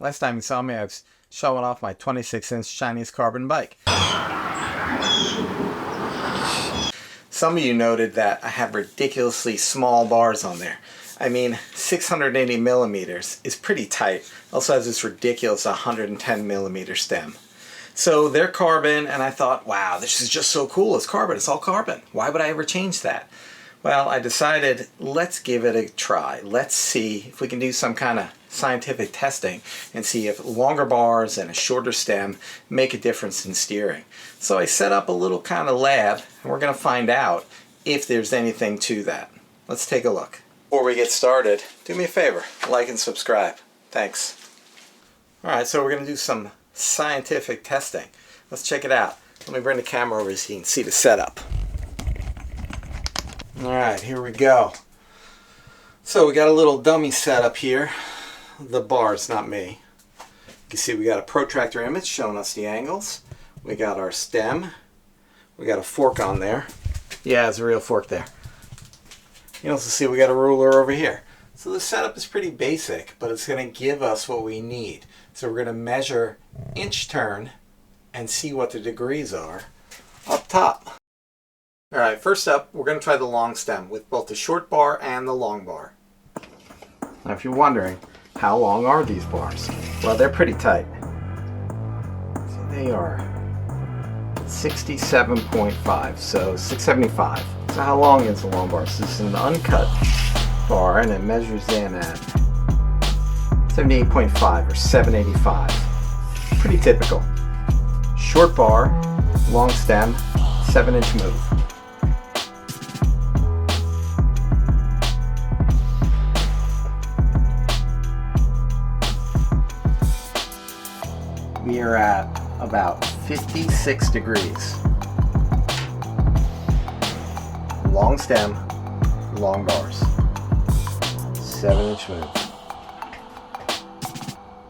Last time you saw me, I was showing off my 26-inch Chinese carbon bike. Some of you noted that I have ridiculously small bars on there. I mean, 680 millimeters is pretty tight. Also has this ridiculous 110 millimeter stem. So they're carbon, and I thought, wow, this is just so cool. It's carbon. It's all carbon. Why would I ever change that? Well, I decided, let's give it a try. Let's see if we can do some kind of scientific testing and see if longer bars and a shorter stem make a difference in steering. So I set up a little kind of lab, and we're going to find out if there's anything to that. Let's take a look. Before we get started, do me a favor, like and subscribe. Thanks. Alright, so we're going to do some scientific testing. Let's check it out. Let me bring the camera over so you can see the setup. Alright, here we go. So we got a little dummy setup here. The bars, not me. You can see we got a protractor image showing us the angles. We got our stem. We got a fork on there. Yeah, there's a real fork there. You also see we got a ruler over here. So the setup is pretty basic, but it's going to give us what we need. So we're going to measure inch turn and see what the degrees are up top. Alright, first up, we're going to try the long stem with both the short bar and the long bar. Now if you're wondering, how long are these bars? Well, they're pretty tight. So they are 67.5, so 675. So how long is the long bar? So this is an uncut bar, and it measures in at 78.5 or 785. Pretty typical. Short bar, long stem, 7-inch move. We are at about 56 degrees. Long stem, long bars. 7-inch move.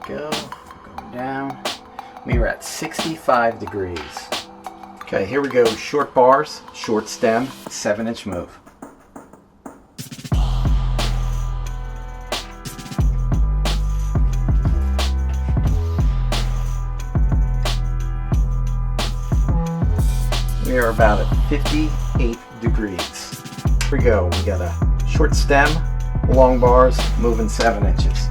Going down. We are at 65 degrees. Okay, here we go. Short bars, short stem, 7-inch move. We are about at 58 degrees. Here we go. We got a short stem, long bars, moving 7 inches.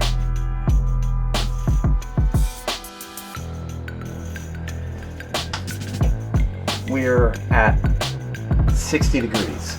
We're at 60 degrees.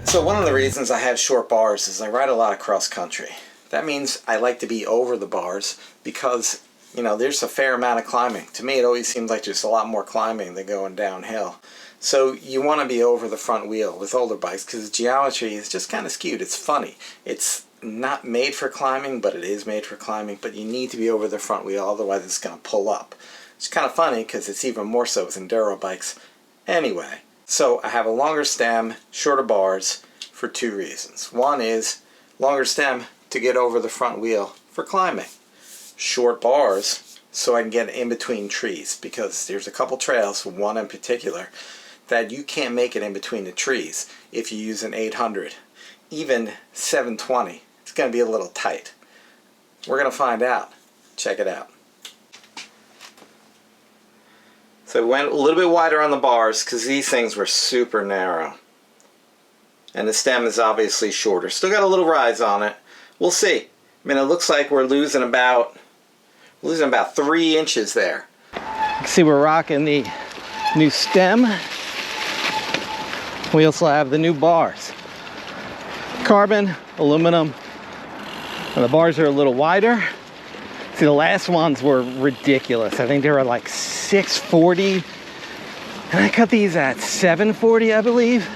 So one of the reasons I have short bars is I ride a lot of cross country. That means I like to be over the bars because, you know, there's a fair amount of climbing. To me, it always seems like there's a lot more climbing than going downhill. So you want to be over the front wheel with older bikes because the geometry is just kind of skewed. It's funny. It's not made for climbing, but it is made for climbing. But you need to be over the front wheel, otherwise it's going to pull up. It's kind of funny because it's even more so with enduro bikes. Anyway, so I have a longer stem, shorter bars for two reasons. One is longer stem to get over the front wheel for climbing. Short bars so I can get in between trees because there's a couple trails, one in particular, that you can't make it in between the trees if you use an 800. Even 720, it's going to be a little tight. We're going to find out. Check it out. So we went a little bit wider on the bars because these things were super narrow. And the stem is obviously shorter. Still got a little rise on it. We'll see. I mean, it looks like we're losing about 3 inches there. You can see we're rocking the new stem. We also have the new bars. Carbon, aluminum, and the bars are a little wider. See, the last ones were ridiculous. I think they were like 640, and I cut these at 740, I believe.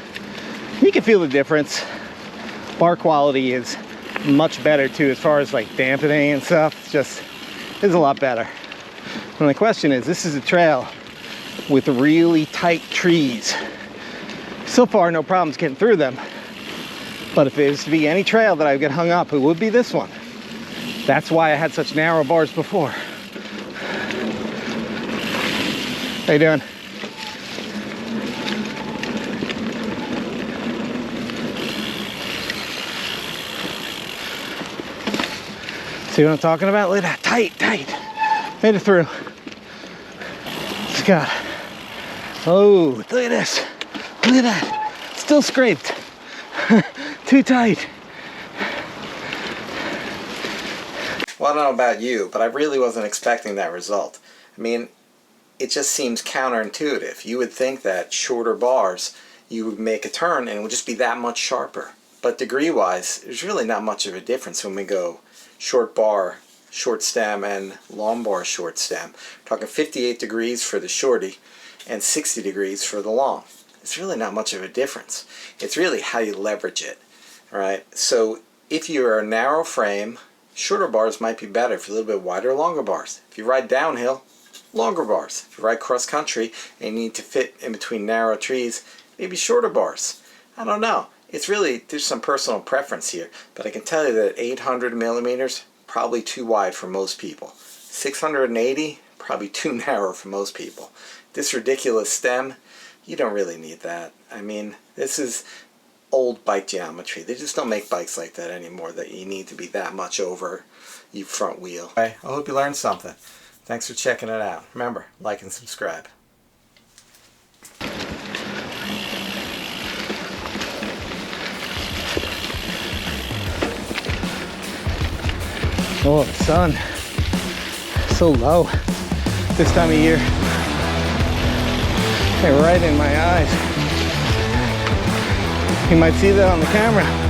You can feel the difference. Bar quality is much better too, as far as like dampening and stuff. It's a lot better. And the question is, this is a trail with really tight trees. So far, no problems getting through them. But if it was to be any trail that I would get hung up, it would be this one. That's why I had such narrow bars before. How you doing? See what I'm talking about? Look at that, tight, tight. Made it through. Scott. Oh, look at this. Look at that. Still scraped. Too tight. Well, I don't know about you, but I really wasn't expecting that result. I mean, it just seems counterintuitive. You would think that shorter bars, you would make a turn and it would just be that much sharper. But degree-wise, there's really not much of a difference when we go short bar, short stem, and long bar, short stem. We're talking 58 degrees for the shorty and 60 degrees for the long. It's really not much of a difference. It's really how you leverage it. All right. So if you are a narrow frame, shorter bars might be better. If you're a little bit wider, longer bars. If you ride downhill, longer bars. If you ride cross country and you need to fit in between narrow trees, maybe shorter bars. I don't know. It's really, there's some personal preference here, but I can tell you that 800 millimeters, probably too wide for most people. 680, probably too narrow for most people. This ridiculous stem, you don't really need that. I mean, this is old bike geometry. They just don't make bikes like that anymore, that you need to be that much over your front wheel. I hope you learned something. Thanks for checking it out. Remember, like and subscribe. Oh, the sun. So low this time of year. Hey, right in my eyes. You might see that on the camera.